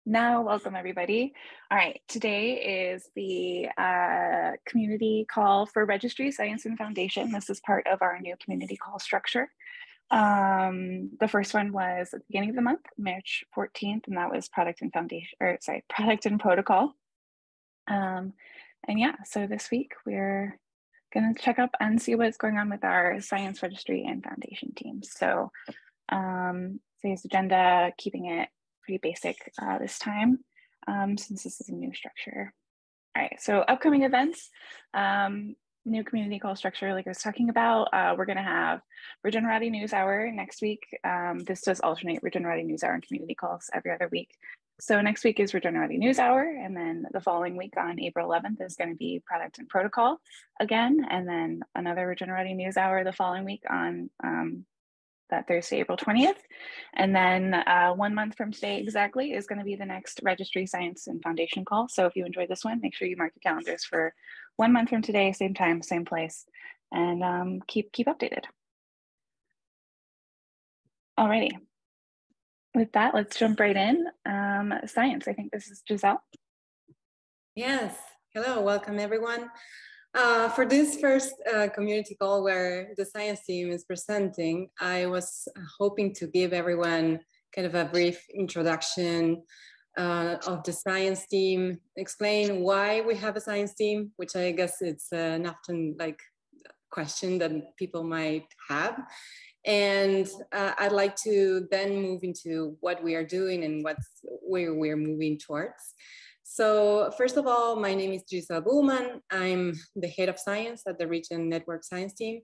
Now, welcome everybody. All right, today is the community call for Registry, Science, and Foundation. This is part of our new community call structure. The first one was at the beginning of the month, March 14th, and that was product and foundation, or sorry, product and protocol. And yeah, so this week we're going to check up and see what's going on with our science registry and foundation teams. So today's agenda, keeping it pretty basic this time, since this is a new structure. All right, so upcoming events, new community call structure, like I was talking about, we're gonna have Regenerati News Hour next week. This does alternate Regenerati News Hour and community calls every other week. So next week is Regenerati News Hour, and then the following week on April 11th is gonna be Product and Protocol again, and then another Regenerati News Hour the following week on that Thursday, April 20th. And then 1 month from today exactly is going to be the next Registry, Science, and Foundation call. So if you enjoyed this one, make sure you mark your calendars for 1 month from today, same time, same place, and keep updated. Alrighty. With that, let's jump right in. Science, I think this is Giselle. Yes, hello, welcome everyone. For this first community call where the science team is presenting, I was hoping to give everyone kind of a brief introduction of the science team, explain why we have a science team, which I guess it's an often question that people might have. And I'd like to then move into what we are doing and where we're moving towards. So first of all, my name is Giselle Bullman. I'm the head of science at the Region Network Science Team.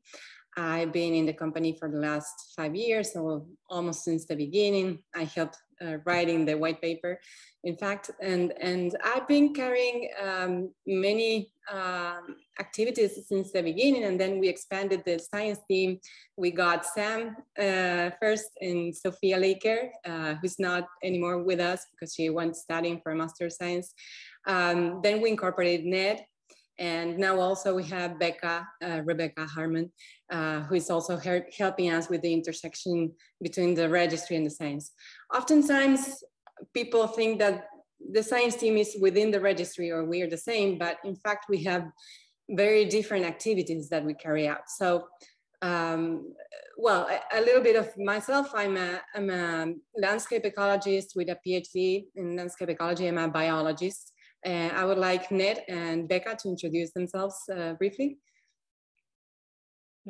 I've been in the company for the last 5 years, so almost since the beginning. I helped writing the white paper, in fact, and I've been carrying many activities since the beginning, and then we expanded the science team. We got Sam first and Sophia Laker, who's not anymore with us because she went studying for a Master of Science. Then we incorporated Ned, and now also we have Rebecca Harmon, who is also helping us with the intersection between the registry and the science. Oftentimes, people think that the science team is within the registry or we are the same, but in fact, we have very different activities that we carry out. So, well, a little bit of myself, I'm a landscape ecologist with a PhD in landscape ecology. I'm a biologist. I would like Ned and Becca to introduce themselves briefly.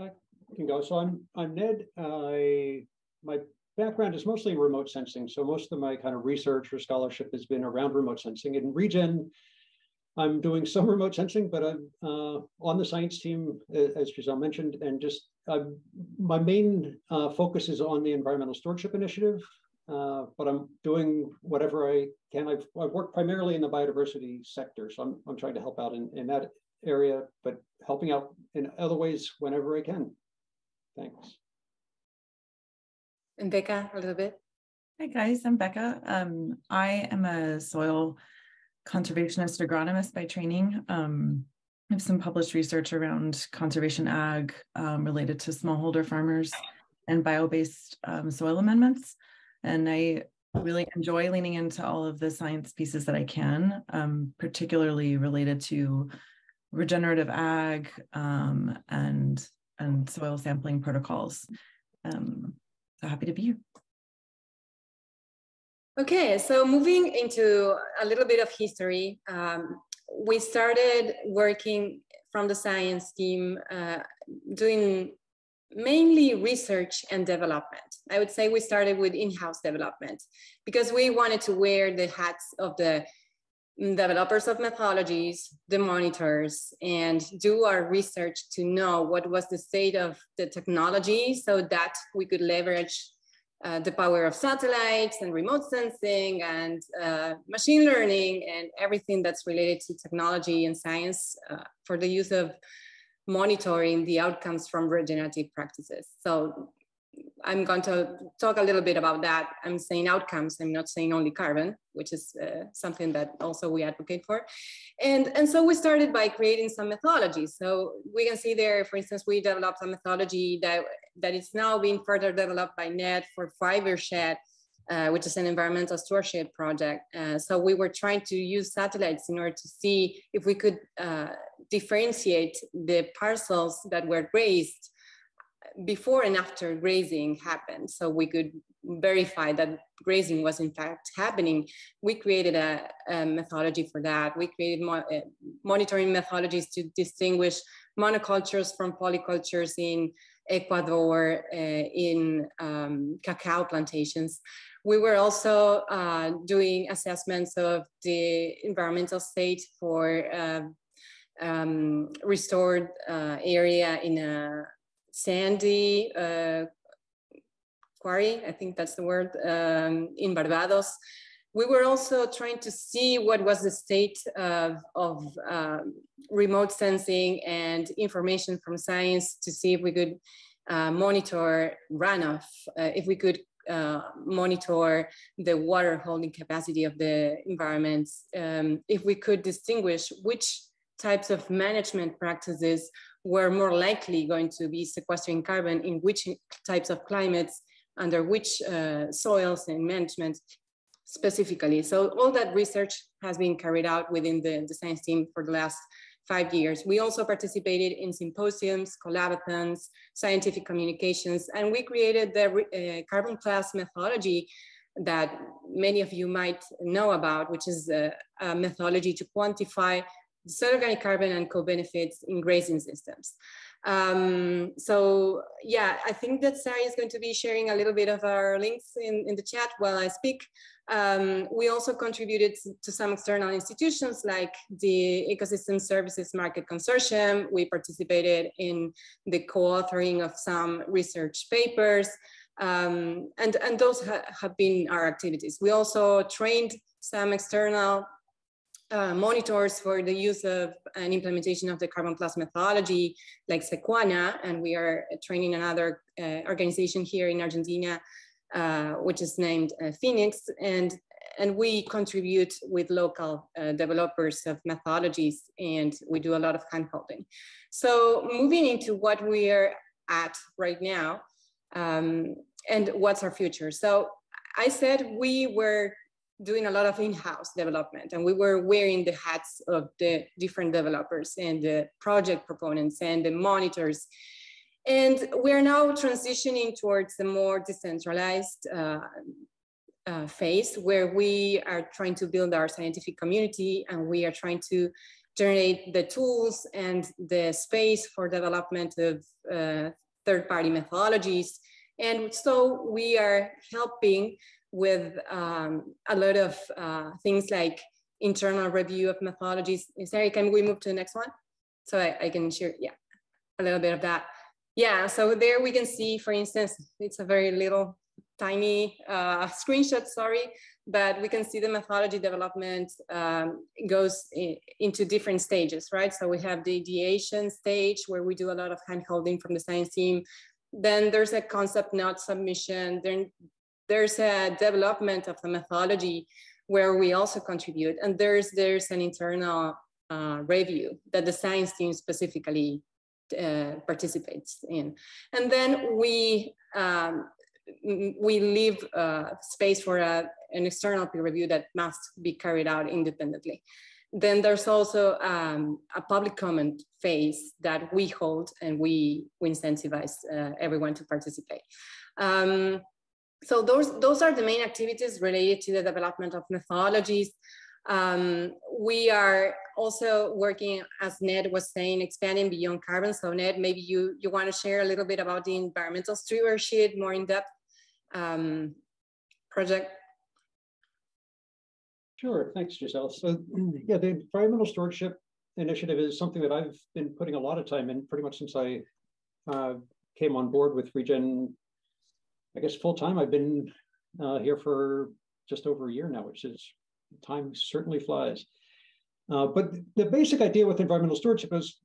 I can go. So I'm Ned. My background is mostly in remote sensing. So most of my kind of research or scholarship has been around remote sensing. In Regen, I'm doing some remote sensing, but I'm on the science team, as Giselle mentioned, and just my main focus is on the environmental stewardship initiative. But I'm doing whatever I can. I've worked primarily in the biodiversity sector, so I'm trying to help out in that area, but helping out in other ways whenever I can. Thanks. And Becca, a little bit. Hi guys, I'm Becca. I am a soil conservationist agronomist by training. I have some published research around conservation ag related to smallholder farmers and bio-based soil amendments. And I really enjoy leaning into all of the science pieces that I can, particularly related to regenerative ag and soil sampling protocols. So happy to be here. Okay, so moving into a little bit of history, we started working from the science team doing mainly research and development. I would say we started with in-house development because we wanted to wear the hats of the developers of methodologies, the monitors, and do our research to know what was the state of the technology so that we could leverage the power of satellites and remote sensing and machine learning and everything that's related to technology and science for the use of monitoring the outcomes from regenerative practices. So I'm going to talk a little bit about that. I'm saying outcomes, I'm not saying only carbon, which is something that also we advocate for. And so we started by creating some methodologies. So we can see there, for instance, we developed a methodology that is now being further developed by Ned for fiber shed which is an environmental stewardship project. So we were trying to use satellites in order to see if we could differentiate the parcels that were grazed before and after grazing happened. So we could verify that grazing was in fact happening. We created a methodology for that. We created monitoring methodologies to distinguish monocultures from polycultures in Ecuador, in cacao plantations. We were also doing assessments of the environmental state for restored area in a sandy quarry, I think that's the word, in Barbados. We were also trying to see what was the state of remote sensing and information from science to see if we could monitor runoff, if we could monitor the water holding capacity of the environments, if we could distinguish which types of management practices were more likely going to be sequestering carbon in which types of climates, under which soils and management specifically. So all that research has been carried out within the science team for the last 5 years. We also participated in symposiums, collaborathons, scientific communications, and we created the Carbon Plus methodology that many of you might know about, which is a methodology to quantify soil organic carbon and co-benefits in grazing systems. So yeah, I think that Sari is going to be sharing a little bit of our links in the chat while I speak. We also contributed to some external institutions like the Ecosystem Services Market Consortium. We participated in the co-authoring of some research papers, and those have been our activities. We also trained some external monitors for the use of and implementation of the Carbon Plus methodology, like Sequana, and we are training another organization here in Argentina, which is named Phoenix, and we contribute with local developers of methodologies, and we do a lot of handholding. So moving into what we are at right now, and what's our future. So I said we were doing a lot of in-house development, and we were wearing the hats of the different developers and the project proponents and the monitors. And we're now transitioning towards a more decentralized phase where we are trying to build our scientific community, and we are trying to generate the tools and the space for development of third-party methodologies. And so we are helping with a lot of things like internal review of methodologies. Sarah, can we move to the next one? So I can share, yeah, a little bit of that. Yeah, so there we can see, for instance, it's a very little tiny screenshot, sorry, but we can see the methodology development goes into different stages, right? So we have the ideation stage where we do a lot of hand-holding from the science team. Then there's a concept note submission. Then there's a development of the methodology where we also contribute. And there's an internal review that the science team specifically participates in. And then we leave space for an external peer review that must be carried out independently. Then there's also a public comment phase that we hold, and we incentivize everyone to participate. So those are the main activities related to the development of methodologies. We are also working, as Ned was saying, expanding beyond carbon. So Ned, maybe you want to share a little bit about the environmental stewardship, more in-depth project. Sure, thanks, Giselle. So yeah, the environmental stewardship initiative is something that I've been putting a lot of time in pretty much since I came on board with Regen. I guess full-time. I've been here for just over a year now, which is, time certainly flies. But the basic idea with environmental stewardship is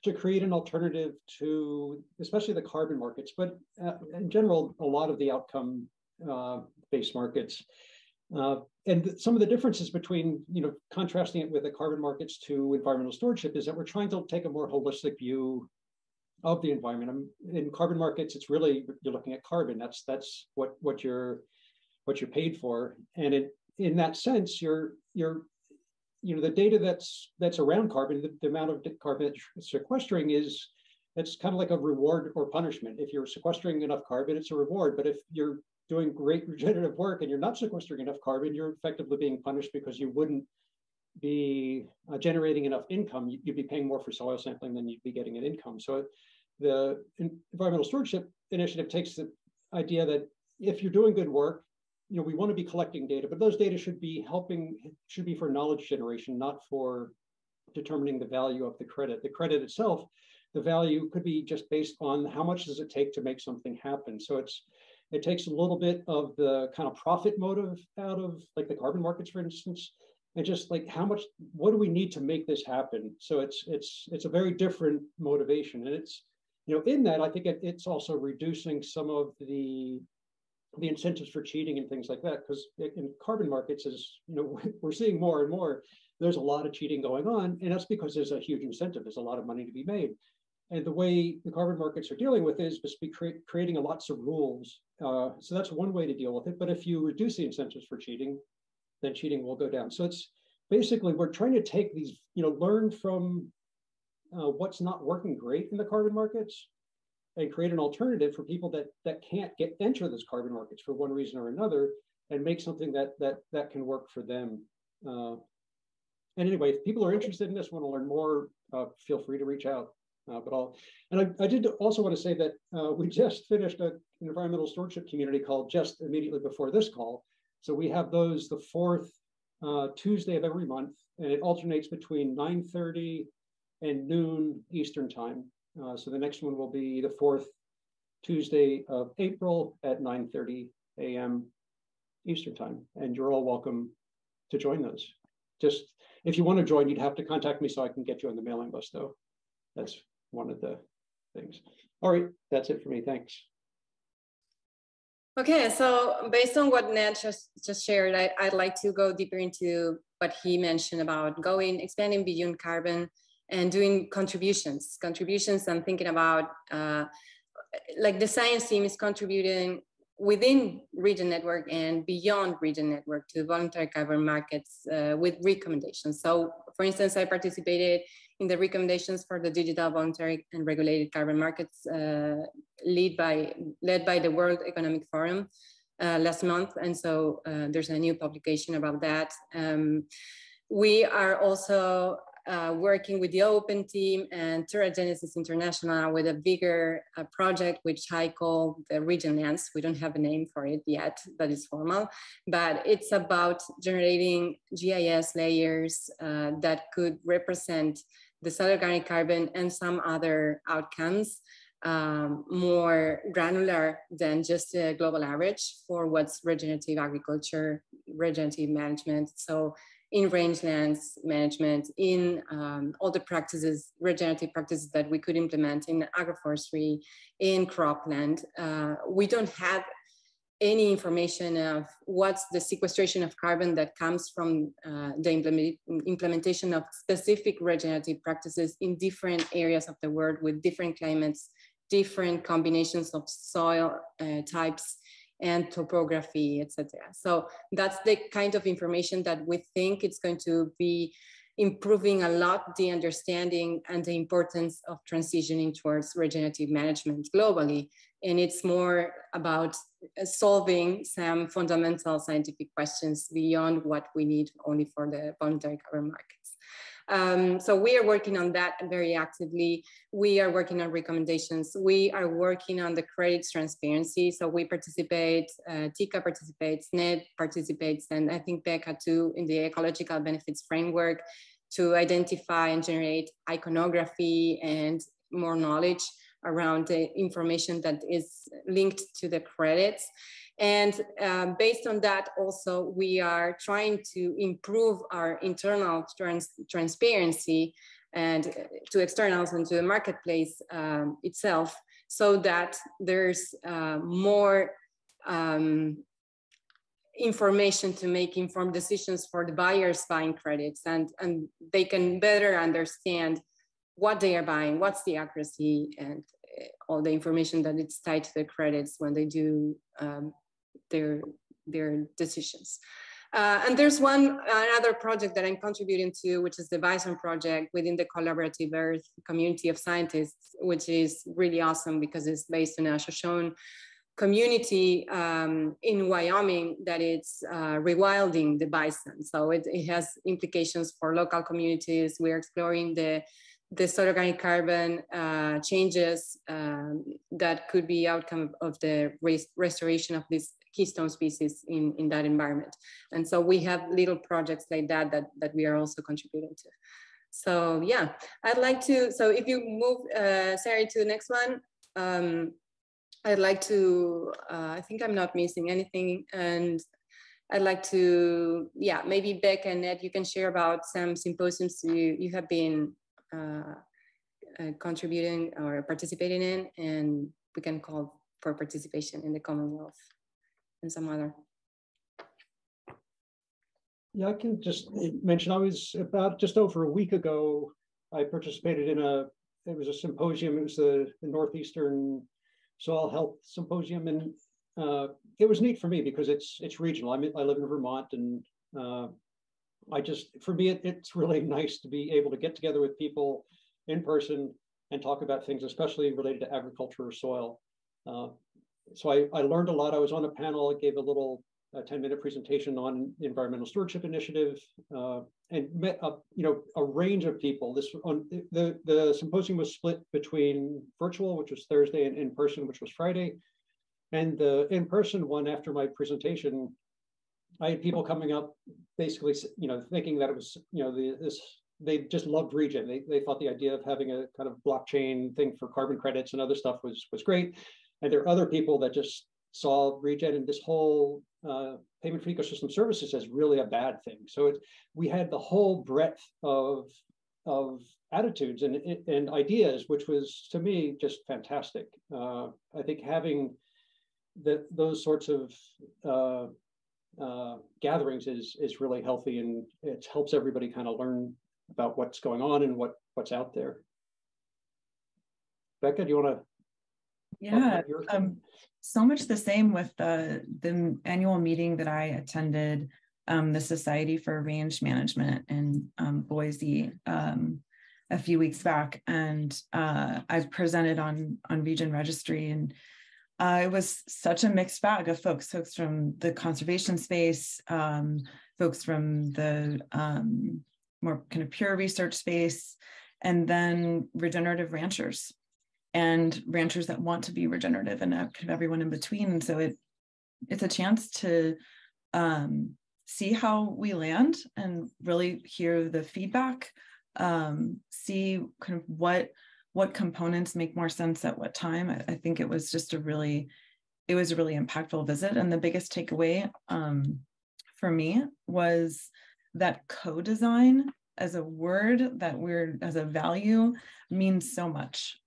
to create an alternative to, especially the carbon markets, but in general, a lot of the outcome-based markets. And some of the differences between, contrasting it with the carbon markets to environmental stewardship is that we're trying to take a more holistic view of the environment. In carbon markets, it's really, you're looking at carbon. That's what you're what you're paid for. And in that sense, the data that's around carbon, the amount of carbon it's sequestering it's kind of like a reward or punishment. If you're sequestering enough carbon, it's a reward. But if you're doing great regenerative work and you're not sequestering enough carbon, you're effectively being punished because you wouldn't be generating enough income. You'd be paying more for soil sampling than you'd be getting an income. So the Environmental Stewardship Initiative takes the idea that if you're doing good work, we want to be collecting data, but those data should be for knowledge generation, not for determining the value of the credit. The credit itself, the value could be just based on how much does it take to make something happen. So it takes a little bit of the kind of profit motive out of like the carbon markets, for instance, and just like what do we need to make this happen? So it's a very different motivation, and it's in that I think it's also reducing some of the incentives for cheating and things like that, because in carbon markets, as we're seeing more and more, there's a lot of cheating going on, and that's because there's a huge incentive. There's a lot of money to be made. And the way the carbon markets are dealing with it is just creating lots of rules. So that's one way to deal with it. But if you reduce the incentives for cheating, then cheating will go down. So it's basically, we're trying to take these, learn from what's not working great in the carbon markets and create an alternative for people that can't enter those carbon markets for one reason or another, and make something that can work for them. And anyway, if people are interested in this, want to learn more, feel free to reach out. I did also want to say that we just finished an environmental stewardship community call just immediately before this call. So we have those the fourth Tuesday of every month, and it alternates between 9:30 and noon Eastern time. So the next one will be the fourth Tuesday of April at 9:30 a.m. Eastern time, and you're all welcome to join those. Just if you want to join, you'd have to contact me so I can get you on the mailing list, though. That's one of the things. All right, that's it for me. Thanks. Okay, so based on what Ned just shared, I'd like to go deeper into what he mentioned about expanding beyond carbon and doing contributions. I'm thinking about like the science team is contributing within Region Network and beyond Region Network to voluntary carbon markets with recommendations. So for instance, I participated in the recommendations for the digital voluntary and regulated carbon markets led by the World Economic Forum last month. And so there's a new publication about that. We are also working with the Open team and Genesis International with a bigger project, which I call the Region Lands. We don't have a name for it yet, that is formal, but it's about generating GIS layers that could represent the solid organic carbon and some other outcomes more granular than just a global average for what's regenerative agriculture, regenerative management. So in rangelands management, in all the practices, regenerative practices that we could implement in agroforestry, in cropland. We don't have any information of what's the sequestration of carbon that comes from the implementation of specific regenerative practices in different areas of the world with different climates, different combinations of soil types and topography, etc. So that's the kind of information that we think it's going to be improving a lot the understanding and the importance of transitioning towards regenerative management globally. And it's more about solving some fundamental scientific questions beyond what we need only for the voluntary carbon markets. So we are working on that very actively. We are working on recommendations. We are working on the credits transparency. So we participate, TICA participates, NED participates, and I think Becca too in the ecological benefits framework to identify and generate iconography and more knowledge around the information that is linked to the credits. And based on that, also, we are trying to improve our internal transparency and to externals and to the marketplace itself, so that there's more information to make informed decisions for the buyers buying credits, and they can better understand what they are buying, what's the accuracy, and all the information that it's tied to the credits when they do their their decisions. And there's another project that I'm contributing to, which is the Bison project within the Collaborative Earth community of scientists, which is really awesome because it's based on a Shoshone community in Wyoming that it's rewilding the bison. So it has implications for local communities. We're exploring the soil organic carbon changes that could be outcome of the restoration of this keystone species in that environment. And so we have little projects like that we are also contributing to. So yeah, I'd like to, so if you move, Sari, to the next one, I'd like to, I think I'm not missing anything. And I'd like to, yeah, maybe Becca and Ned, you can share about some symposiums you have been contributing or participating in, and we can call for participation in the Commonwealth and some other. Yeah, I can just mention, I was about just over a week ago, I participated in it was a symposium, it was the Northeastern Soil Health Symposium, and it was neat for me because it's regional. I live in Vermont, and for me, it's really nice to be able to get together with people in person and talk about things, especially related to agriculture or soil. So I learned a lot. I was on a panel, I gave a 10-minute presentation on the Environmental Stewardship Initiative, and met a range of people. The symposium was split between virtual, which was Thursday, and in person, which was Friday. And the in-person one, after my presentation, I had people coming up basically, thinking that it was, they just loved regen. They thought the idea of having a kind of blockchain thing for carbon credits and other stuff was great. And there are other people that just saw regen and this whole payment for ecosystem services as really a bad thing. So we had the whole breadth of attitudes and ideas, which was, to me, just fantastic. I think having those sorts of gatherings is really healthy, and it helps everybody kind of learn about what's going on and what's out there. Becca, do you want to? Yeah, so much the same with the annual meeting that I attended, the Society for Range Management in Boise a few weeks back, and I've presented on Regen Registry, and it was such a mixed bag of folks from the conservation space, folks from the more kind of pure research space, and then regenerative ranchers and ranchers that want to be regenerative, and kind of everyone in between. And so it's a chance to see how we land and really hear the feedback, see kind of what components make more sense at what time. I think it was just a really impactful visit. And the biggest takeaway for me was that co-design as a word, as a value, means so much.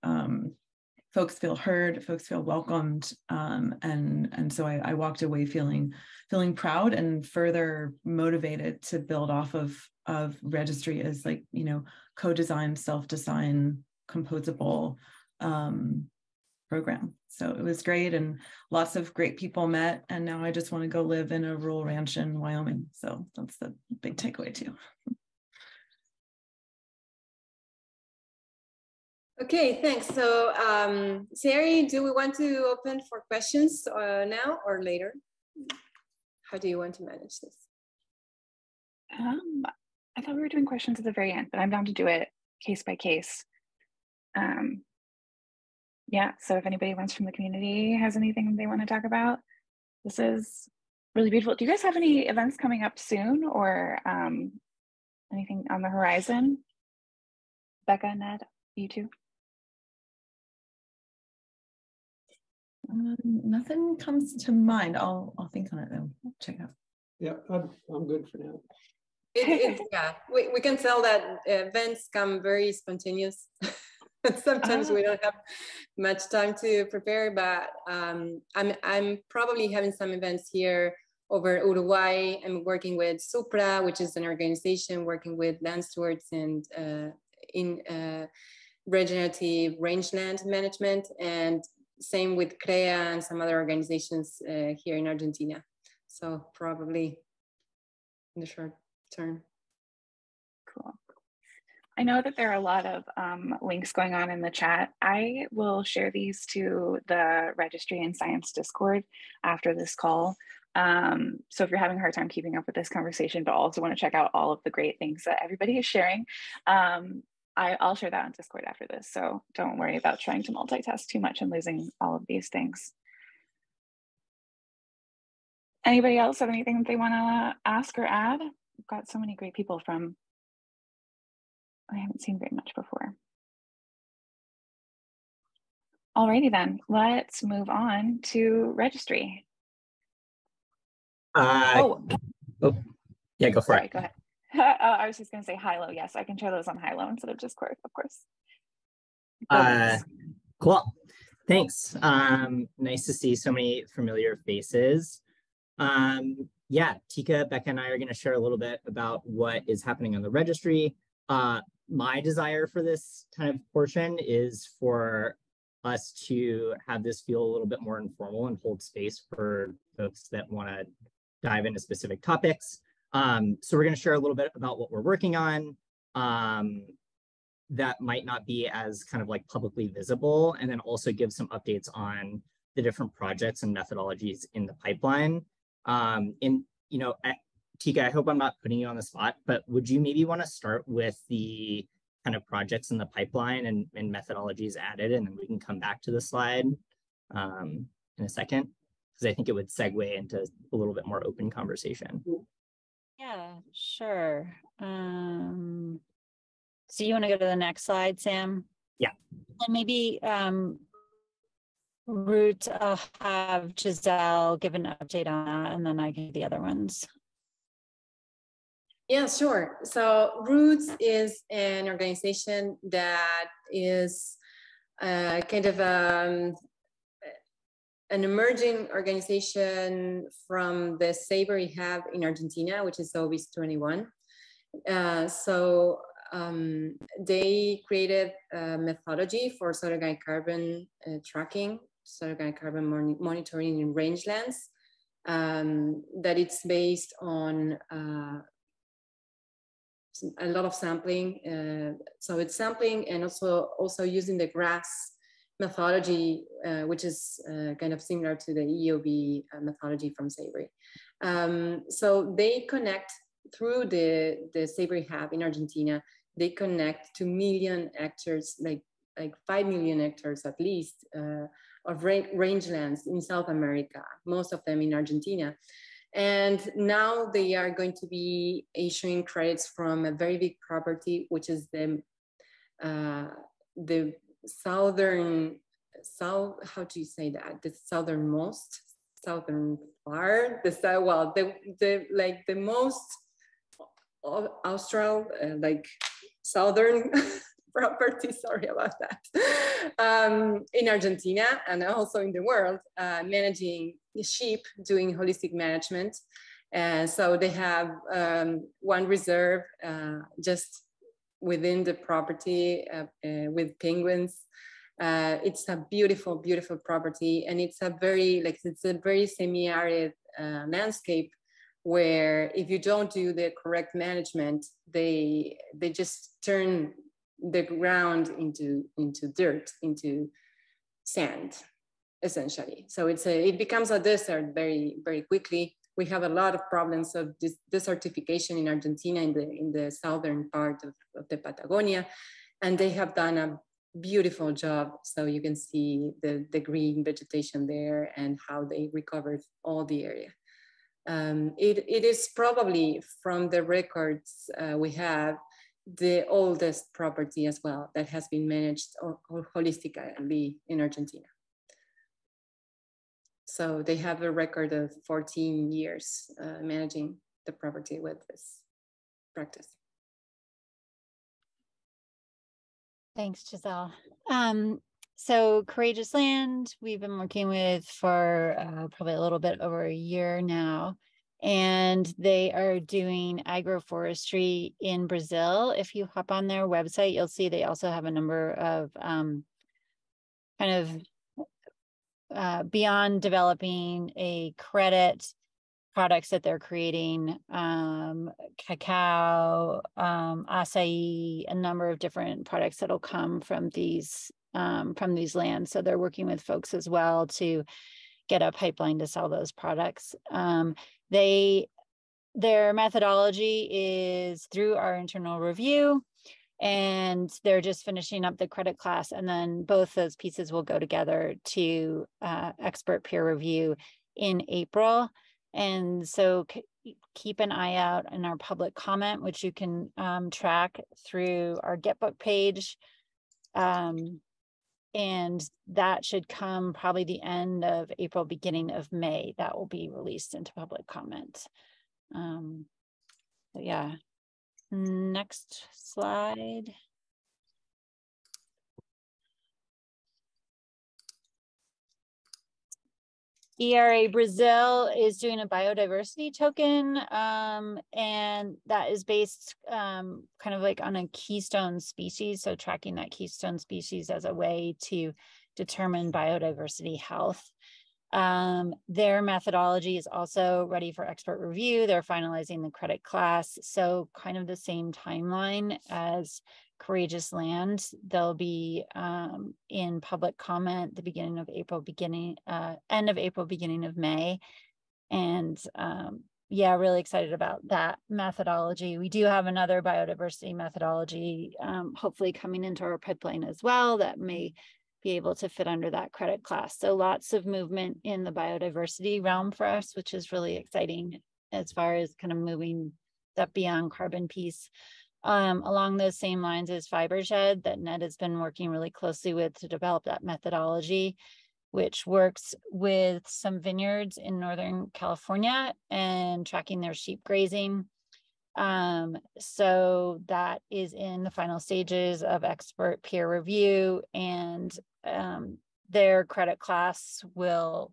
Folks feel heard, folks feel welcomed, and so I walked away feeling proud and further motivated to build off of Registry as co-design, self-design, composable program. So it was great, and lots of great people met, and now I just want to go live in a rural ranch in Wyoming. So that's the big takeaway too. Okay, thanks. So, Sari, do we want to open for questions now or later? How do you want to manage this? I thought we were doing questions at the very end, but I'm down to do it case by case. Yeah, so if anybody wants from the community has anything they want to talk about, this is really beautiful. Do you guys have any events coming up soon, or anything on the horizon? Becca, Ned, you two? Nothing comes to mind. I'll think on it though. Check it out. Yeah, I'm good for now. Yeah, we can tell that events come very spontaneous. Sometimes we don't have much time to prepare, but I'm probably having some events here over Uruguay. I'm working with Supra, which is an organization working with land stewards and in regenerative rangeland management, and same with CREA and some other organizations here in Argentina. So probably in the short term. Cool. I know that there are a lot of links going on in the chat. I will share these to the Registry and Science Discord after this call. So if you're having a hard time keeping up with this conversation, but also want to check out all of the great things that everybody is sharing, I'll share that on Discord after this. So don't worry about trying to multitask too much and losing all of these things. Anybody else have anything that they want to ask or add? We've got so many great people from I haven't seen very much before. Alrighty then, let's move on to Registry. Yeah, go for it. Go ahead. I was just going to say Hilo. Yes, I can share those on Hilo instead of Discord, of course. Cool. Thanks. Nice to see so many familiar faces. Yeah, Tika, Becca, and I are going to share a little bit about what is happening on the registry. My desire for this kind of portion is for us to have this feel a little bit more informal and hold space for folks that want to dive into specific topics. So we're going to share a little bit about what we're working on that might not be as kind of like publicly visible, and then also give some updates on the different projects and methodologies in the pipeline. Tika, I hope I'm not putting you on the spot, but would you maybe want to start with the kind of projects in the pipeline and methodologies added, and then we can come back to the slide in a second, because I think it would segue into a little bit more open conversation. Yeah, sure. So you want to go to the next slide, Sam? Yeah. And maybe Root, I'll have Giselle give an update on that, and then I can do the other ones. Yeah, sure. So Roots is an organization that is kind of an emerging organization from the Savory Hub in Argentina, which is OBIS 21. They created a methodology for soil organic carbon tracking, soil organic carbon monitoring in rangelands, that it's based on a lot of sampling. So it's sampling and also using the GRASS methodology, which is kind of similar to the EOB methodology from Savory. So they connect through the Savory Hub in Argentina. They connect to million hectares, like 5 million hectares at least, of rangelands in South America, most of them in Argentina. And now they are going to be issuing credits from a very big property, which is the southern, how do you say that? The southern part, the most austral, southern property, sorry about that, in Argentina and also in the world, managing sheep, doing holistic management. So they have one reserve just within the property with penguins. It's a beautiful, beautiful property, and it's a very semi-arid landscape where if you don't do the correct management, they just turn the ground into dirt, into sand, essentially. So it becomes a desert very, very quickly. We have a lot of problems of desertification in Argentina, in the southern part of the Patagonia, and they have done a beautiful job. So you can see the green vegetation there and how they recovered all the area. It is probably, from the records we have, the oldest property as well that has been managed or holistically in Argentina. So they have a record of 14 years managing the property with this practice. Thanks, Giselle. So Courageous Land, we've been working with for probably a little bit over a year now, and they are doing agroforestry in Brazil. If you hop on their website, you'll see they also have a number of beyond developing a credit products that they're creating, cacao, acai, a number of different products that'll come from these lands. So they're working with folks as well to get a pipeline to sell those products. Their methodology is through our internal review, and they're just finishing up the credit class, and then both those pieces will go together to expert peer review in April. And so keep an eye out in our public comment, which you can track through our Getbook page. And that should come probably the end of April, beginning of May. That will be released into public comment. But yeah, next slide. ERA Brazil is doing a biodiversity token, and that is based kind of like on a keystone species. So tracking that keystone species as a way to determine biodiversity health. Their methodology is also ready for expert review. They're finalizing the credit class. So kind of the same timeline as Courageous Land. They'll be in public comment the beginning of April, end of April, beginning of May. And yeah, really excited about that methodology. We do have another biodiversity methodology, hopefully coming into our pipeline as well, that may be able to fit under that credit class. So lots of movement in the biodiversity realm for us, which is really exciting as far as kind of moving that beyond carbon piece. Along those same lines as Fibershed, that Ned has been working really closely with to develop that methodology, which works with some vineyards in Northern California and tracking their sheep grazing. So that is in the final stages of expert peer review, and their credit class will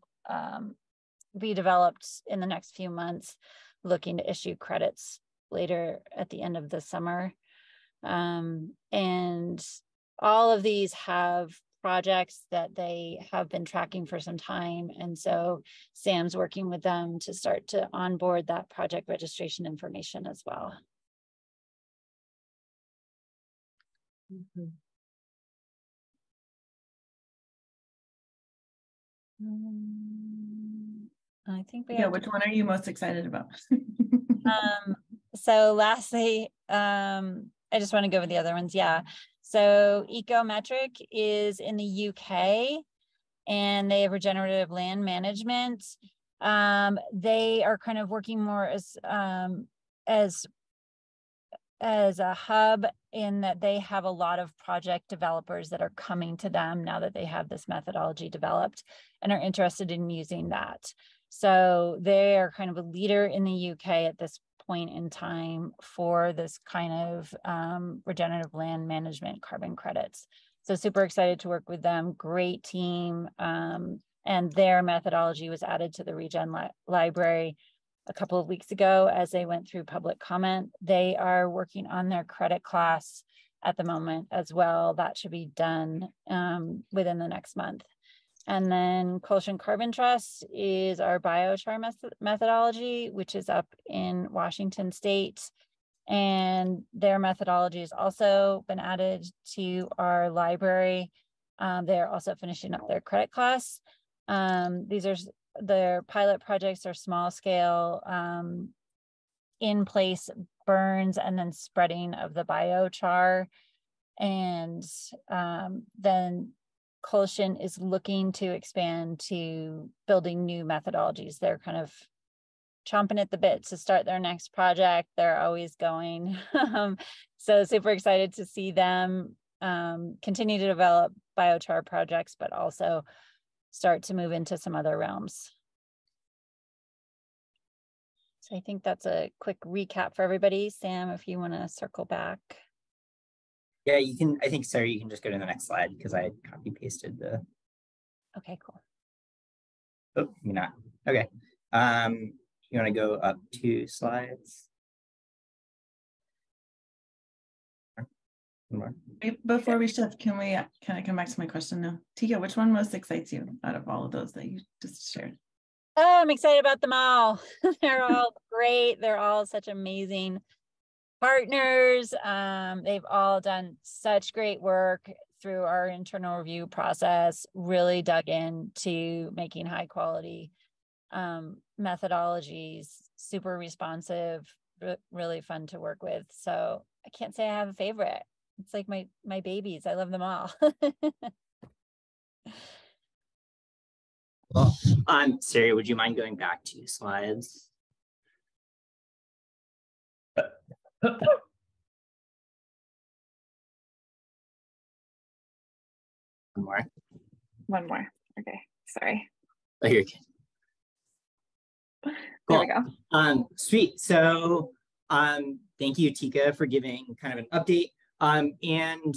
be developed in the next few months, looking to issue credits later at the end of the summer. And all of these have projects that they have been tracking for some time. And so Sam's working with them to start to onboard that project registration information as well. Mm-hmm. I think we have which one are you most excited about? So lastly, I just want to go over the other ones. Yeah. So Ecometric is in the UK, and they have regenerative land management. They are kind of working more as a hub, in that they have a lot of project developers that are coming to them now that they have this methodology developed and are interested in using that. So they are kind of a leader in the UK at this point in time for this kind of regenerative land management carbon credits. So super excited to work with them. Great team. And their methodology was added to the Regen library a couple of weeks ago as they went through public comment. They are working on their credit class at the moment as well. That should be done within the next month. And then Colshan Carbon Trust is our biochar methodology, which is up in Washington State. And their methodology has also been added to our library. They're also finishing up their credit class. These are their pilot projects, are small scale, in place burns and then spreading of the biochar. And then Colshan is looking to expand to building new methodologies. They're kind of chomping at the bit to start their next project. They're always going. So super excited to see them continue to develop biochar projects, but also start to move into some other realms. So I think that's a quick recap for everybody. Sam, if you want to circle back. Yeah, you can. I think, Sarah, you can just go to the next slide because I copy pasted the. Okay, cool. Oh, you're not. Okay. You want to go up 2 slides? More. Before we shift, can I come back to my question now? Tika, which one most excites you out of all of those that you just shared? Oh, I'm excited about them all. They're all great. They're all such amazing partners. They've all done such great work through our internal review process, really dug into making high quality methodologies, super responsive, really fun to work with. So I can't say I have a favorite. It's like my babies. I love them all. Well, Siri, would you mind going back 2 slides? One more. One more. Okay, sorry. Oh, you're good. There we go. Sweet. So thank you, Tika, for giving kind of an update. And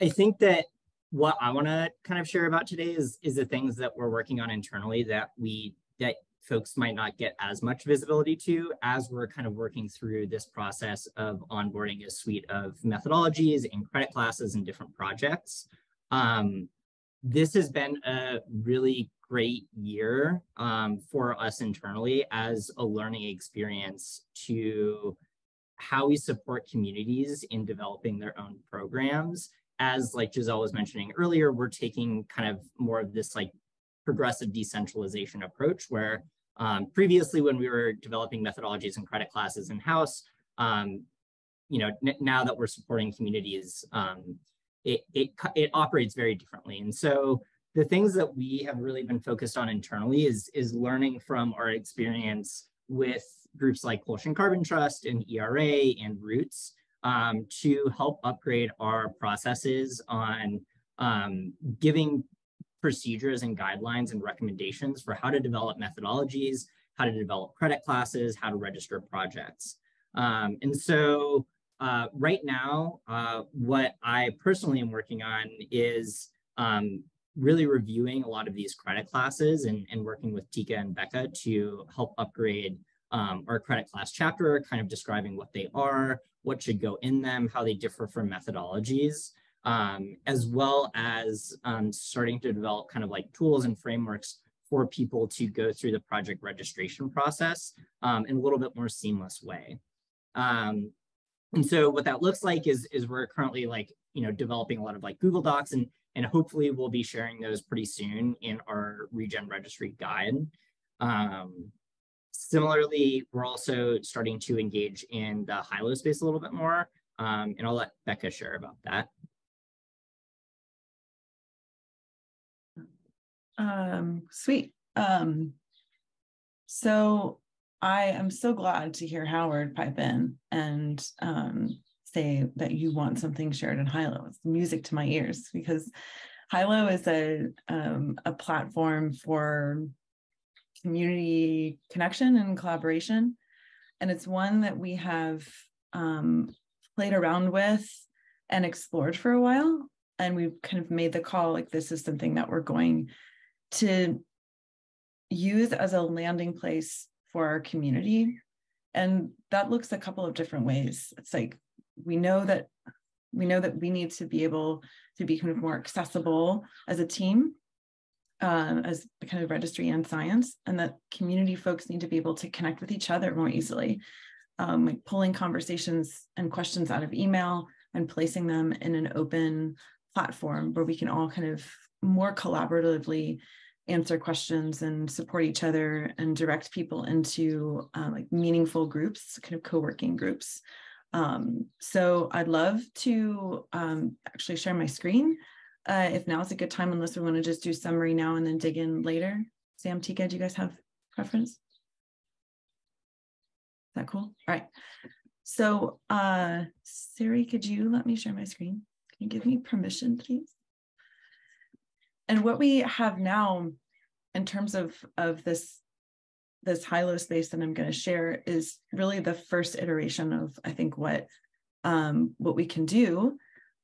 I think that what I want to kind of share about today is the things that we're working on internally that folks might not get as much visibility to as we're kind of working through this process of onboarding a suite of methodologies and credit classes and different projects. This has been a really great year for us internally as a learning experience to how we support communities in developing their own programs. As like Giselle was mentioning earlier, we're taking kind of more of this like progressive decentralization approach where previously when we were developing methodologies and credit classes in-house, now that we're supporting communities, it operates very differently. And so the things that we have really been focused on internally is learning from our experience with groups like Colshan Carbon Trust and ERA and Roots to help upgrade our processes on giving procedures and guidelines and recommendations for how to develop methodologies, how to develop credit classes, how to register projects. And so right now, what I personally am working on is really reviewing a lot of these credit classes and working with Tika and Becca to help upgrade our credit class chapter, kind of describing what they are, what should go in them, how they differ from methodologies, as well as starting to develop kind of like tools and frameworks for people to go through the project registration process in a little bit more seamless way. And so what that looks like is we're currently like, developing a lot of like Google Docs and hopefully we'll be sharing those pretty soon in our Regen Registry guide. Similarly, we're also starting to engage in the high-low space a little bit more, and I'll let Becca share about that. Sweet. So I am so glad to hear Howard pipe in and say that you want something shared in high-low. It's music to my ears because high-low is a platform for community connection and collaboration. And it's one that we have played around with and explored for a while. And we've kind of made the call, like this is something that we're going to use as a landing place for our community. And that looks a couple of different ways. It's like, we know that we need to be able to be kind of more accessible as a team, as kind of registry and science, and that community folks need to be able to connect with each other more easily, like pulling conversations and questions out of email and placing them in an open platform where we can all kind of more collaboratively answer questions and support each other and direct people into like meaningful groups, kind of co-working groups. So I'd love to actually share my screen. If now is a good time, unless we want to just do summary now and then dig in later. Sam, Tika, do you guys have preference? Is that cool? All right. So Siri, could you let me share my screen? Can you give me permission, please? And what we have now in terms of this high-low space that I'm going to share is really the first iteration of, I think, what we can do.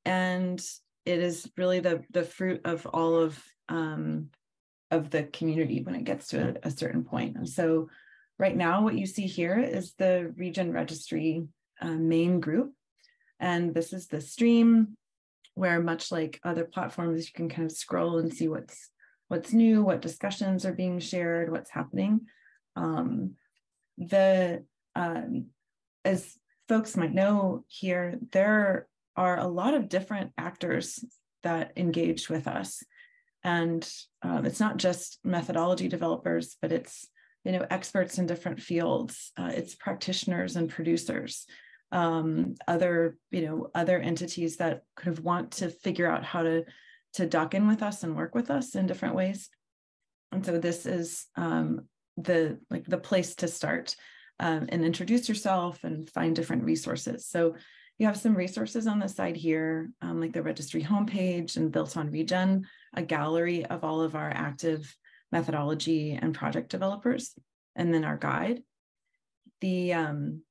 And it is really the fruit of all of the community when it gets to a certain point. And so right now, what you see here is the Regen Registry main group. And this is the stream where, much like other platforms, you can kind of scroll and see what's what's new, what discussions are being shared, what's happening. As folks might know here, there are a lot of different actors that engage with us. And it's not just methodology developers, but it's experts in different fields. It's practitioners and producers, other entities that kind of want to figure out how to dock in with us and work with us in different ways. And so this is the place to start and introduce yourself and find different resources. So you have some resources on the side here, like the registry homepage and Built on Regen, a gallery of all of our active methodology and project developers, and then our guide. Some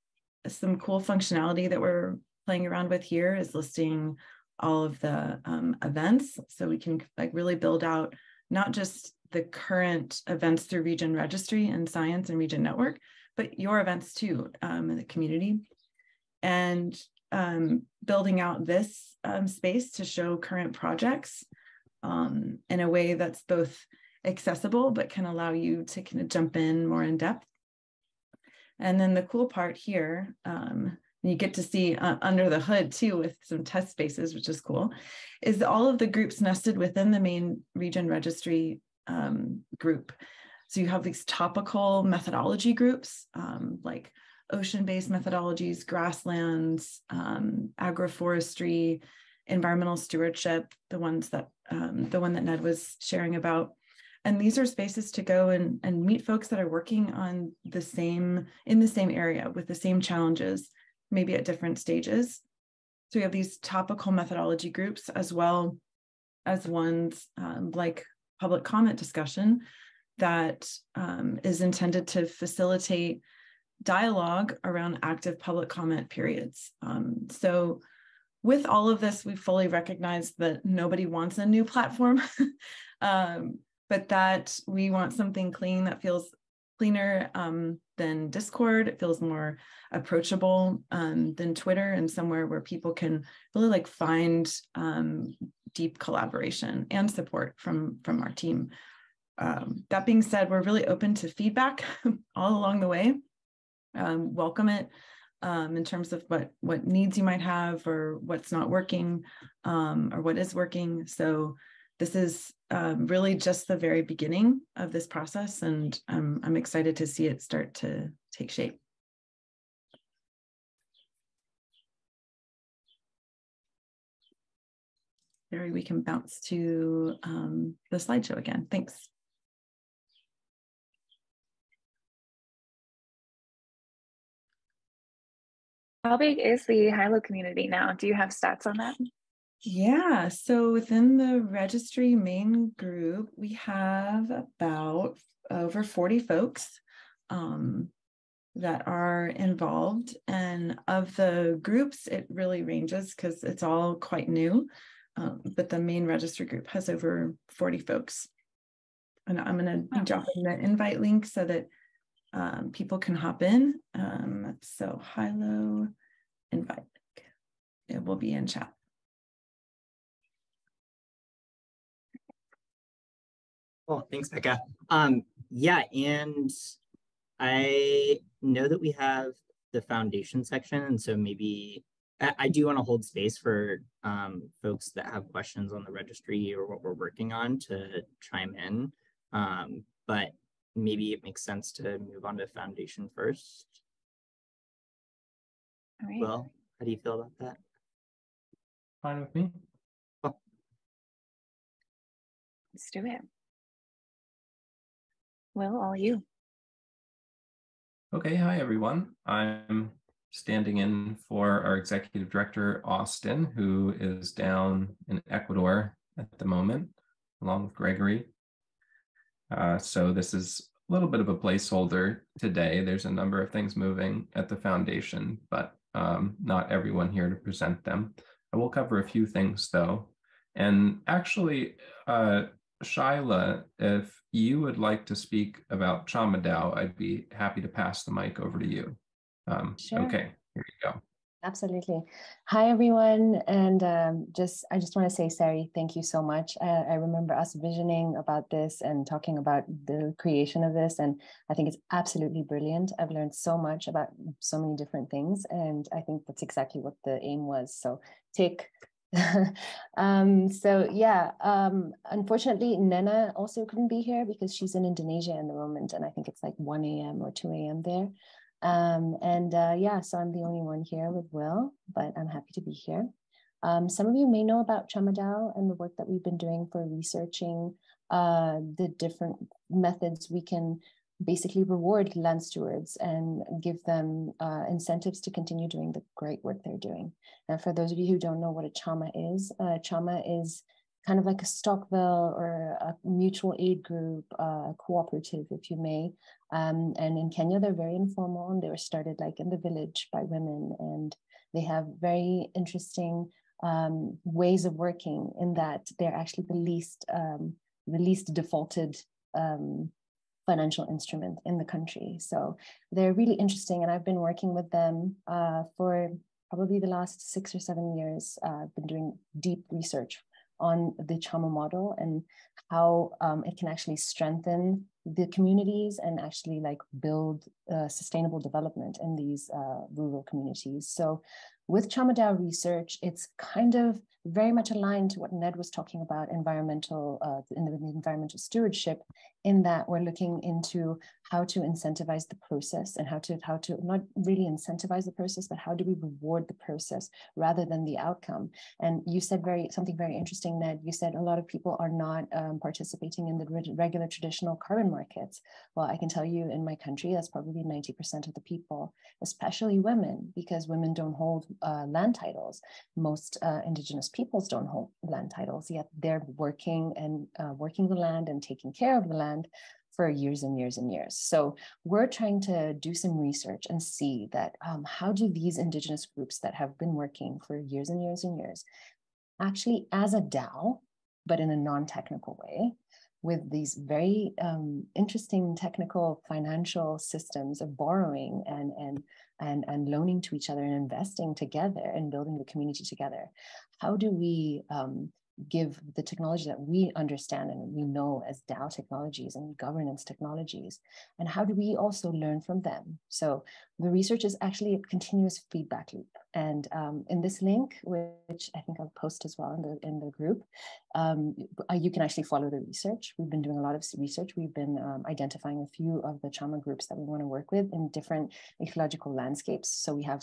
cool functionality that we're playing around with here is listing all of the events, so we can really build out not just the current events through Region Registry and Science and Region Network, but your events too in the community, and building out this space to show current projects in a way that's both accessible, but can allow you to kind of jump in more in depth. And then the cool part here, you get to see under the hood too with some test spaces, which is cool, is all of the groups nested within the main Region Registry group. So you have these topical methodology groups, like ocean-based methodologies, grasslands, agroforestry, environmental stewardship, the one that Ned was sharing about. And these are spaces to go and meet folks that are working on in the same area with the same challenges, maybe at different stages. So we have these topical methodology groups, as well as ones like public comment discussion that is intended to facilitate dialogue around active public comment periods. So with all of this, we fully recognize that nobody wants a new platform, but that we want something clean that feels cleaner than Discord. It feels more approachable than Twitter, and somewhere where people can really find deep collaboration and support from our team. That being said, we're really open to feedback all along the way. Welcome it in terms of what needs you might have, or what's not working, or what is working. So this is really just the very beginning of this process, and I'm excited to see it start to take shape. Barry, we can bounce to the slideshow again. Thanks. How big is the Hilo community now? Do you have stats on that? Yeah, so within the registry main group, we have about over 40 folks that are involved. And of the groups, it really ranges because it's all quite new. But the main registry group has over 40 folks. And I'm going to be dropping the invite link so that people can hop in. So Hilo invite, it will be in chat. Cool, thanks, Becca. Yeah, and I know that we have the foundation section, and so maybe I do want to hold space for folks that have questions on the registry or what we're working on to chime in, but maybe it makes sense to move on to foundation first. All right. Well, how do you feel about that? Fine with me. Cool. Let's do it. Will, all you. Okay, hi everyone. I'm standing in for our executive director, Austin, who is down in Ecuador at the moment, along with Gregory. So this is a little bit of a placeholder today. There's a number of things moving at the foundation, but not everyone here to present them. I will cover a few things though. And actually, Shyla, if you would like to speak about Chamadao, I'd be happy to pass the mic over to you. Sure. Okay, here you go. Absolutely. Hi, everyone. And I just want to say, Sari, thank you so much. I remember us visioning about this and talking about the creation of this. And I think it's absolutely brilliant. I've learned so much about so many different things. And I think that's exactly what the aim was. So take. Unfortunately, Nena also couldn't be here because she's in Indonesia in the moment. And I think it's like 1 a.m. or 2 a.m. there. So I'm the only one here with Will, but I'm happy to be here. Some of you may know about Chamadao and the work that we've been doing for researching the different methods we can basically reward land stewards and give them incentives to continue doing the great work they're doing. And for those of you who don't know what a chama is kind of like a Stockville or a mutual aid group, cooperative, if you may. And in Kenya, they're very informal, and they were started like in the village by women. And they have very interesting ways of working in that they're actually the least defaulted financial instrument in the country. So they're really interesting. And I've been working with them for probably the last 6 or 7 years. I've been doing deep research on the Chama model and how it can actually strengthen the communities and actually like build sustainable development in these rural communities. So with Chamadao research, it's kind of very much aligned to what Ned was talking about in the environmental stewardship, in that we're looking into how to incentivize the process and how to not really incentivize the process, but how do we reward the process rather than the outcome. And you said something very interesting, Ned. You said a lot of people are not participating in the regular traditional carbon markets. Well, I can tell you in my country, that's probably 90% of the people, especially women, because women don't hold land titles. Most indigenous peoples don't hold land titles, yet they're working the land and taking care of the land for years and years and years. So we're trying to do some research and see that how do these indigenous groups that have been working for years and years and years, actually as a DAO, but in a non-technical way, with these very interesting technical financial systems of borrowing and loaning to each other and investing together and building the community together. How do we give the technology that we understand and we know as DAO technologies and governance technologies, and how do we also learn from them? So the research is actually a continuous feedback loop. And in this link, which I think I'll post as well in the group, you can actually follow the research. We've been doing a lot of research. We've been identifying a few of the Chama groups that we want to work with in different ecological landscapes. So we have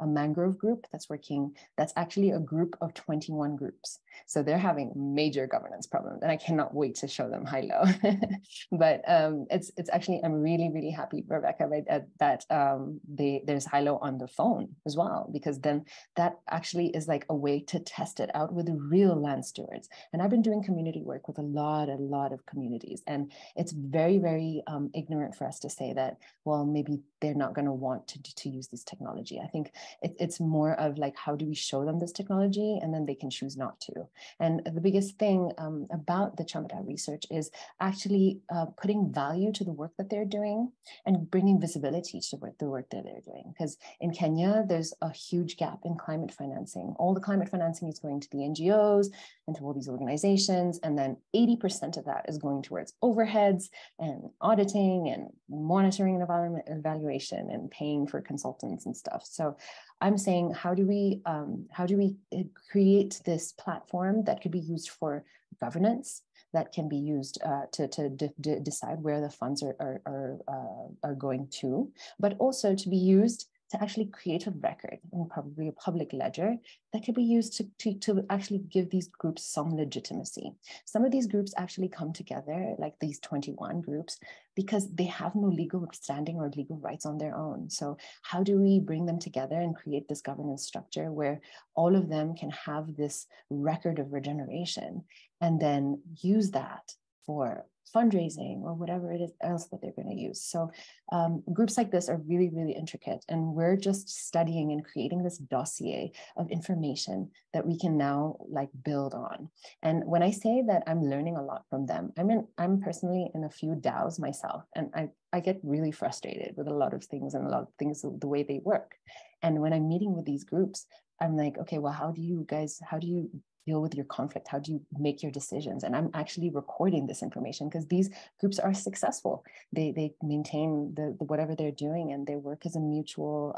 a mangrove group that's working, that's actually a group of 21 groups. So they're having major governance problems, and I cannot wait to show them high-low. But it's actually, I'm really, really happy, Rebecca, right, that there's high-low on the phone as well, because then that actually is like a way to test it out with real land stewards. And I've been doing community work with a lot of communities, and it's very, very ignorant for us to say that, well, maybe they're not going to want to use this technology. I think it's more of like, how do we show them this technology, and then they can choose not to. And the biggest thing about the Chamadao research is actually putting value to the work that they're doing and bringing visibility to the work that they're doing. Because in Kenya, there's a huge gap in climate financing. All the climate financing is going to the NGOs and to all these organizations. And then 80% of that is going towards overheads and auditing and monitoring and evaluation and paying for consultants and stuff. So I'm saying, how do we create this platform that could be used for governance, that can be used to decide where the funds are going to, but also to be used to actually create a record and probably a public ledger that could be used to actually give these groups some legitimacy. Some of these groups actually come together, like these 21 groups, because they have no legal standing or legal rights on their own. So how do we bring them together and create this governance structure where all of them can have this record of regeneration and then use that for fundraising or whatever it is else that they're going to use. So groups like this are really, really intricate, and we're just studying and creating this dossier of information that we can now like build on. And when I say that I'm learning a lot from them, I'm personally in a few DAOs myself, and I get really frustrated with a lot of things and a lot of things the way they work. And when I'm meeting with these groups, I'm like, okay, well, how do you deal with your conflict? How do you make your decisions? And I'm actually recording this information because these groups are successful. They maintain the whatever they're doing, and they work as a mutual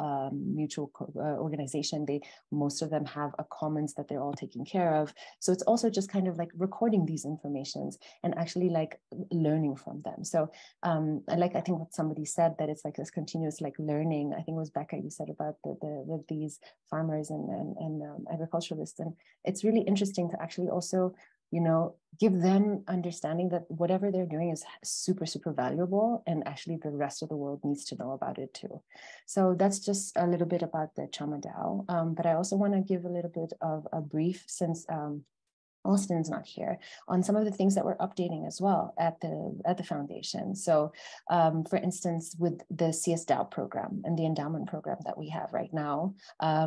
organization. Most of them have a commons that they're all taking care of. So it's also just kind of like recording these informations and actually like learning from them. So I think what somebody said, that it's like this continuous like learning. I think it was Becca, you said about with these farmers and agriculturalists, and it's really interesting to actually also, you know, give them understanding that whatever they're doing is super, super valuable, and actually the rest of the world needs to know about it too. So that's just a little bit about the Chama DAO. But I also want to give a little bit of a brief, since Austin's not here, on some of the things that we're updating as well at the foundation. So for instance, with the CSDAO program and the endowment program that we have right now,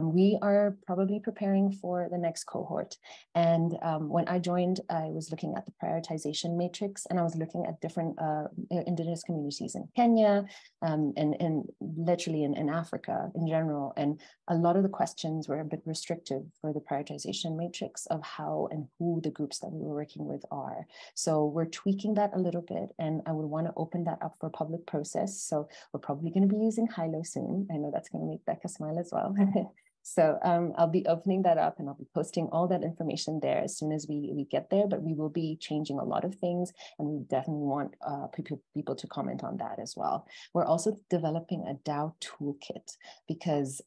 we are probably preparing for the next cohort. And when I joined, I was looking at the prioritization matrix, and I was looking at different indigenous communities in Kenya and literally in Africa in general. And a lot of the questions were a bit restrictive for the prioritization matrix of how and who the groups that we were working with are. So we're tweaking that a little bit, and I would want to open that up for public process. So we're probably going to be using Hilo soon. I know that's going to make Becca smile as well. So I'll be opening that up, and I'll be posting all that information there as soon as we get there, but we will be changing a lot of things, and we definitely want people to comment on that as well. We're also developing a DAO toolkit, because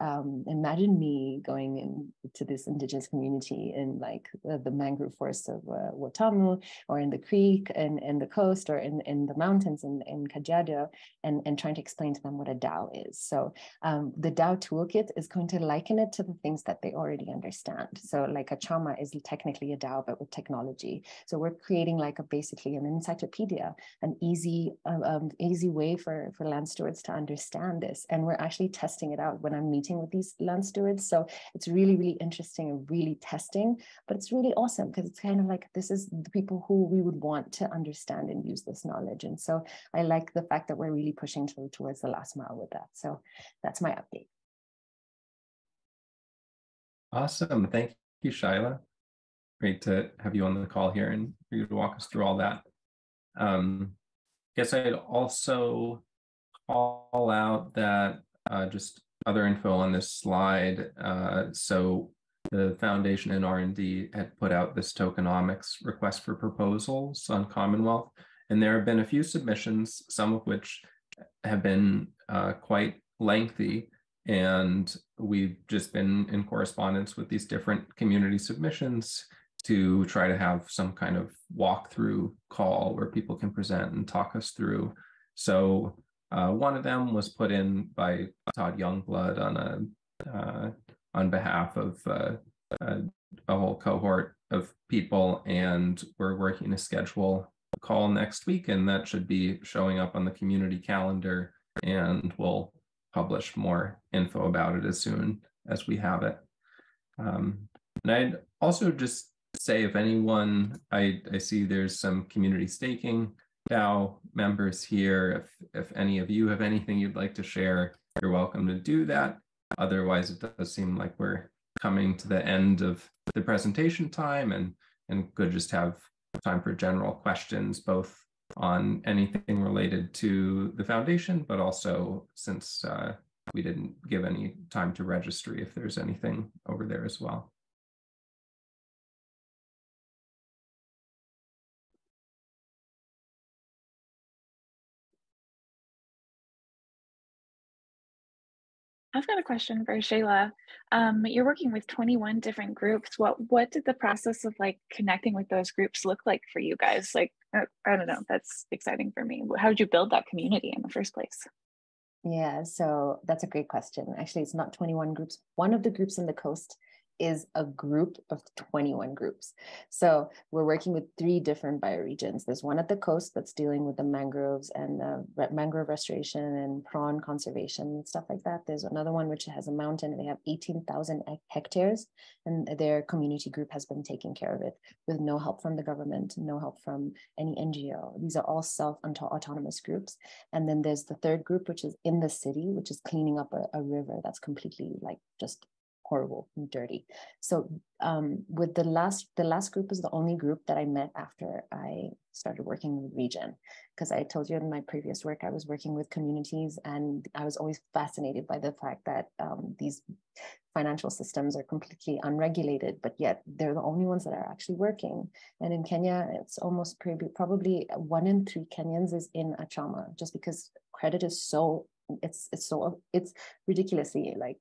imagine me going into this indigenous community in like the mangrove forests of Watamu, or in the creek and in the coast, or in the mountains in Kajiado, and trying to explain to them what a DAO is. So the DAO toolkit is going to liken it to the things that they already understand. So like a Chama is technically a DAO, but with technology. So we're creating like basically an encyclopedia, an easy way for land stewards to understand this. And we're actually testing it out when I'm meeting with these land stewards. So it's really, really interesting and really testing, but it's really awesome because it's kind of like, this is the people who we would want to understand and use this knowledge. And so I like the fact that we're really pushing towards the last mile with that. So that's my update. Awesome. Thank you, Shaila. Great to have you on the call here and for you to walk us through all that. Guess I'd also call out that just other info on this slide. So the Foundation and R&D had put out this tokenomics request for proposals on Commonwealth, and there have been a few submissions, some of which have been quite lengthy. And we've just been in correspondence with these different community submissions to try to have some kind of walkthrough call where people can present and talk us through. So one of them was put in by Todd Youngblood on behalf of a whole cohort of people, and we're working to schedule a call next week, and that should be showing up on the community calendar, and we'll publish more info about it as soon as we have it. And I'd also just say, if anyone, I see there's some community staking DAO members here. If any of you have anything you'd like to share, you're welcome to do that. Otherwise, it does seem like we're coming to the end of the presentation time, and could just have time for general questions, both on anything related to the foundation, but also, since we didn't give any time to registry, if there's anything over there as well. I've got a question for Shayla. You're working with 21 different groups. What did the process of like connecting with those groups look like for you guys? Like, I don't know, that's exciting for me. How did you build that community in the first place? Yeah, so that's a great question. Actually, it's not 21 groups. One of the groups in the coast is a group of 21 groups. So we're working with 3 different bioregions. There's one at the coast that's dealing with the mangroves and mangrove restoration and prawn conservation and stuff like that. There's another one which has a mountain, and they have 18,000 hectares, and their community group has been taking care of it with no help from the government, no help from any NGO. These are all self-autonomous groups. And then there's the 3rd group, which is in the city, which is cleaning up a river that's completely like just horrible and dirty. So with the last group is the only group that I met after I started working with Regen, because I told you in my previous work, I was working with communities, and I was always fascinated by the fact that these financial systems are completely unregulated, but yet they're the only ones that are actually working. And in Kenya, it's almost probably 1 in 3 Kenyans is in a trauma, just because credit is so, it's ridiculously, like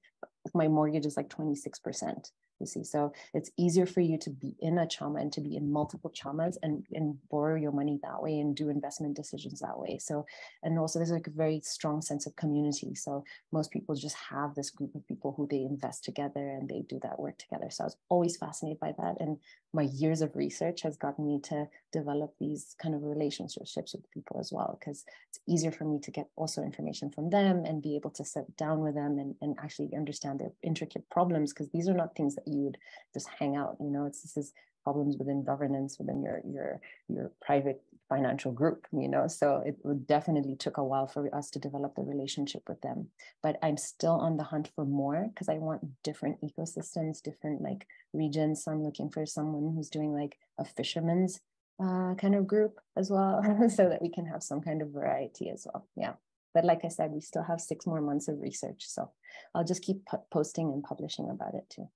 my mortgage is like 26%. You see, so it's easier for you to be in a trauma and to be in multiple traumas and borrow your money that way and do investment decisions that way. So, and also there's like a very strong sense of community. So most people just have this group of people who they invest together and they do that work together. So I was always fascinated by that. And my years of research has gotten me to develop these kind of relationships with people as well, because it's easier for me to get also information from them and be able to sit down with them and actually understand their intricate problems, because these are not things that you would just hang out, you know, this is problems within governance, within your private financial group, you know, so it would definitely took a while for us to develop the relationship with them. But I'm still on the hunt for more, because I want different ecosystems, different like regions. So I'm looking for someone who's doing like a fisherman's kind of group as well, so that we can have some kind of variety as well. Yeah. But like I said, we still have 6 more months of research. So I'll just keep posting and publishing about it too.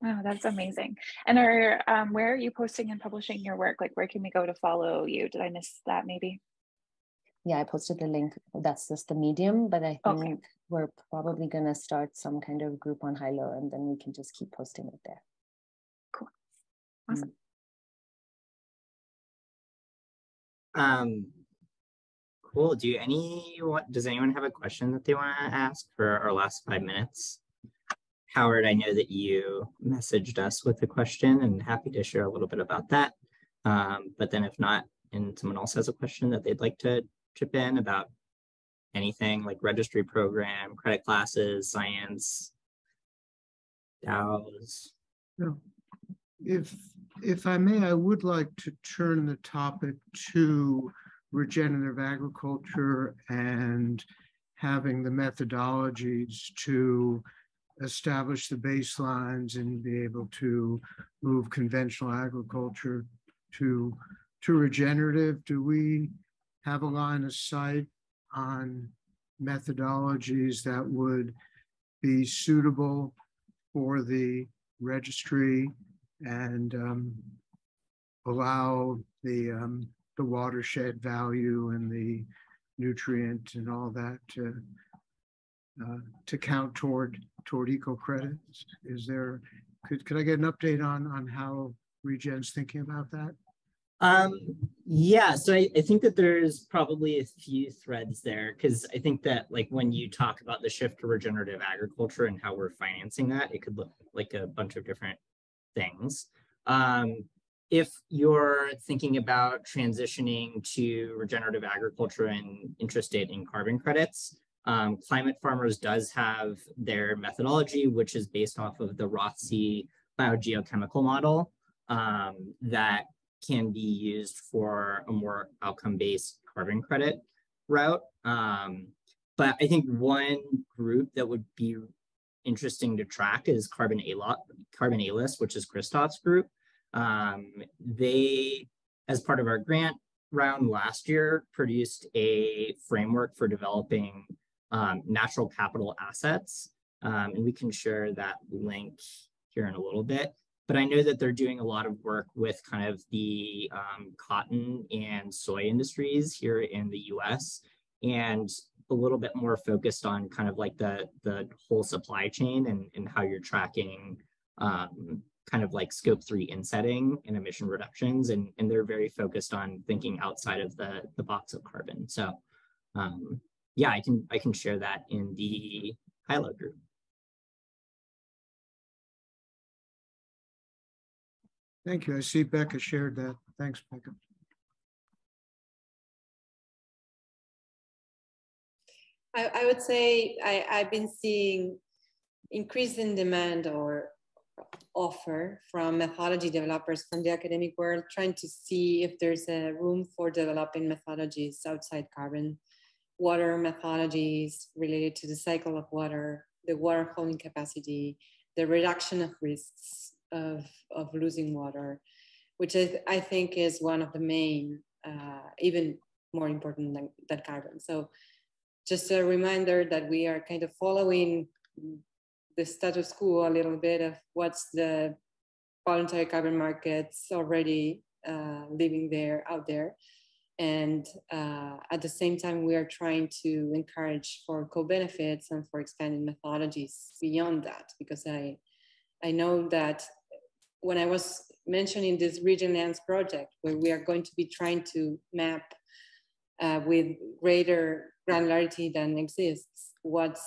Oh, that's amazing. And where are you posting and publishing your work? Like, where can we go to follow you? Did I miss that maybe? Yeah, I posted the link. That's just the Medium, but I think we're probably going to start some kind of group on Hilo, and then we can just keep posting it there. Cool. Awesome. Cool. Does anyone have a question that they want to ask for our last 5 minutes? Howard, I know that you messaged us with a question, and happy to share a little bit about that. But then if not, and someone else has a question that they'd like to chip in about anything like registry program, credit classes, science, DAOs. No. If I may, I would like to turn the topic to regenerative agriculture and having the methodologies to establish the baselines and be able to move conventional agriculture to regenerative. Do we have a line of sight on methodologies that would be suitable for the registry and allow the watershed value and the nutrient and all that to count toward eco credits? Is there, could I get an update on how Regen's thinking about that? Yeah, so I think that there's probably a few threads there, because I think that like when you talk about the shift to regenerative agriculture and how we're financing that, it could look like a bunch of different things. If you're thinking about transitioning to regenerative agriculture and interested in carbon credits, Climate Farmers does have their methodology, which is based off of the Rothsey biogeochemical model that can be used for a more outcome-based carbon credit route. But I think one group that would be interesting to track is Carbon A-List, which is Christoph's group. They, as part of our grant round last year, produced a framework for developing natural capital assets. And we can share that link here in a little bit. But I know that they're doing a lot of work with kind of the cotton and soy industries here in the US, and a little bit more focused on kind of like the whole supply chain and how you're tracking kind of like scope 3 insetting and emission reductions. And they're very focused on thinking outside of the box of carbon. So yeah, I can share that in the Hilo group. Thank you. I see Becca shared that. Thanks, Becca. I would say I've been seeing increasing demand or offer from methodology developers from the academic world, trying to see if there's a room for developing methodologies outside carbon, water methodologies related to the cycle of water, the water holding capacity, the reduction of risks of losing water, which I think is one of the main, even more important than carbon. So just a reminder that we are kind of following the status quo a little bit of what's the voluntary carbon markets already living there, out there. And at the same time, we are trying to encourage for co-benefits and for expanding methodologies beyond that, because I know that when I was mentioning this Region Lands project, where we are going to be trying to map with greater granularity than exists, what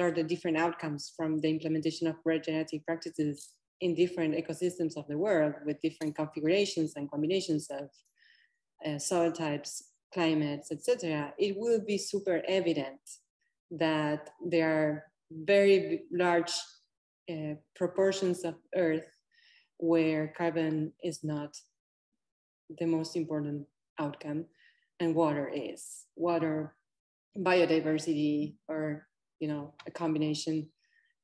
are the different outcomes from the implementation of regenerative practices in different ecosystems of the world with different configurations and combinations of soil types, climates, etc. It will be super evident that there are very large proportions of Earth where carbon is not the most important outcome, and water is. Water, biodiversity, or a combination,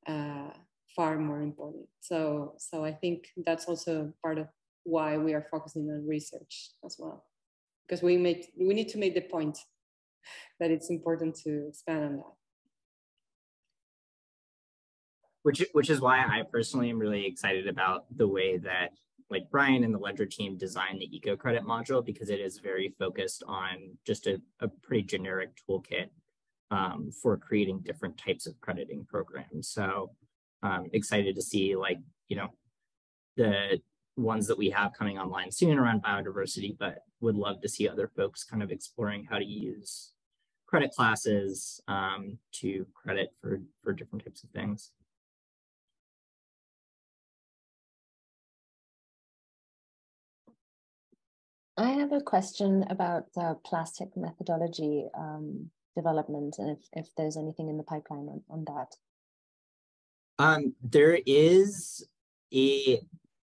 far more important. So I think that's also part of why we are focusing on research as well, because we need to make the point that it's important to expand on that. Which is why I personally am really excited about the way that like Brian and the Ledger team designed the eco credit module, because it is very focused on just a pretty generic toolkit for creating different types of crediting programs. So excited to see the ones that we have coming online soon around biodiversity, but would love to see other folks kind of exploring how to use credit classes to credit for different types of things. I have a question about the plastic methodology development, and if there's anything in the pipeline on that. There is a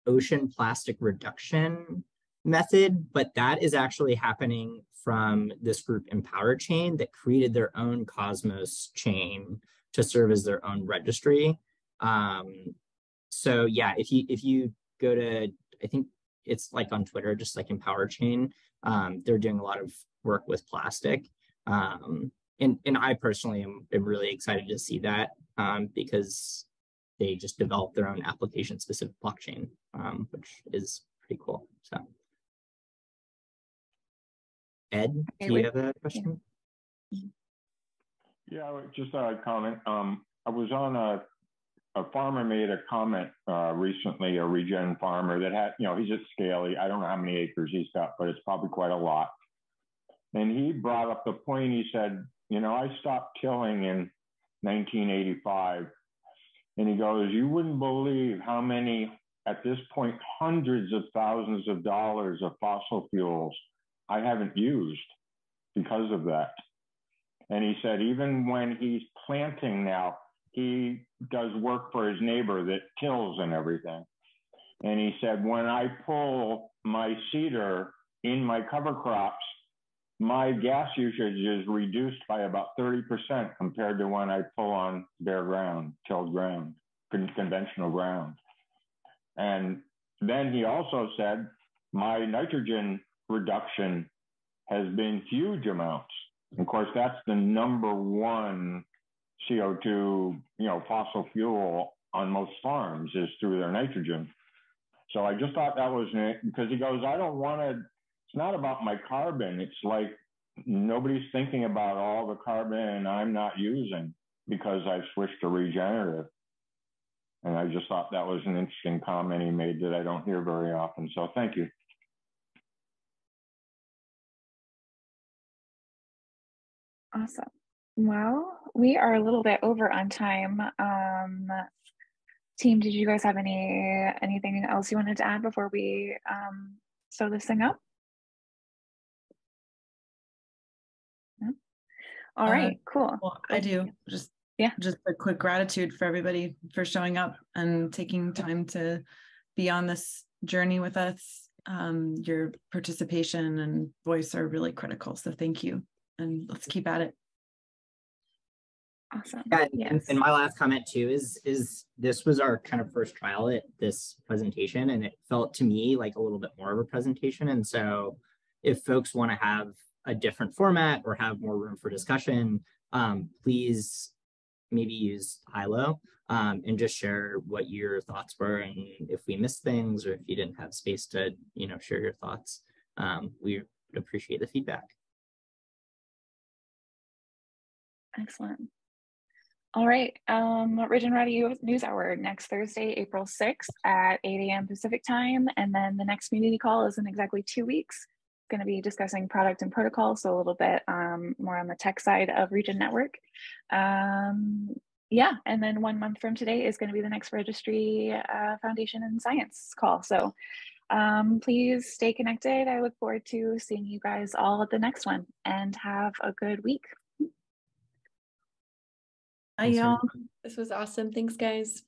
ocean plastic reduction method, but that is actually happening from this group Empower Chain that created their own Cosmos chain to serve as their own registry. So yeah, if you go to, I think it's like on Twitter, just like Empower Chain, they're doing a lot of work with plastic. And I personally am really excited to see that because they just developed their own application-specific blockchain, which is pretty cool. So, Ed, do you have a question? Yeah, just a comment. I was on a farmer made a comment recently, a regen farmer that had, he's at Scaly. I don't know how many acres he's got, but it's probably quite a lot. And he brought up the point, he said, I stopped killing in 1985. And he goes, you wouldn't believe how many, at this point, hundreds of thousands of dollars of fossil fuels I haven't used because of that. And he said, even when he's planting now, he does work for his neighbor that tills and everything. And he said, when I pull my cedar in my cover crops, my gas usage is reduced by about 30% compared to when I pull on bare ground, tilled ground, conventional ground. And then he also said, my nitrogen reduction has been huge amounts. Of course, that's the number one CO2, fossil fuel on most farms is through their nitrogen. So I just thought that was neat because he goes, I don't want to, it's not about my carbon. It's like nobody's thinking about all the carbon I'm not using because I've switched to regenerative. And I just thought that was an interesting comment he made that I don't hear very often. So thank you. Awesome. Well, we are a little bit over on time. Team, did you guys have anything else you wanted to add before we sew this thing up? No? All right, cool. Well, I do. Just a quick gratitude for everybody for showing up and taking time to be on this journey with us. Your participation and voice are really critical. So thank you. And let's keep at it. Awesome. Yeah, yes. and my last comment too is this was our kind of first trial at this presentation, and it felt to me like a little bit more of a presentation. And so if folks want to have a different format or have more room for discussion, please maybe use Hilo and just share what your thoughts were, and if we missed things or if you didn't have space to share your thoughts, we would appreciate the feedback. Excellent. All right, Ridge and Ready News Hour next Thursday, April 6th at 8 a.m. Pacific time. And then the next community call is in exactly 2 weeks. It's going to be discussing product and protocol, so a little bit more on the tech side of Region Network. Yeah, and then 1 month from today is going to be the next Registry Foundation and Science call. So please stay connected. I look forward to seeing you guys all at the next one, and have a good week. Bye, y'all. This was awesome. Thanks, guys.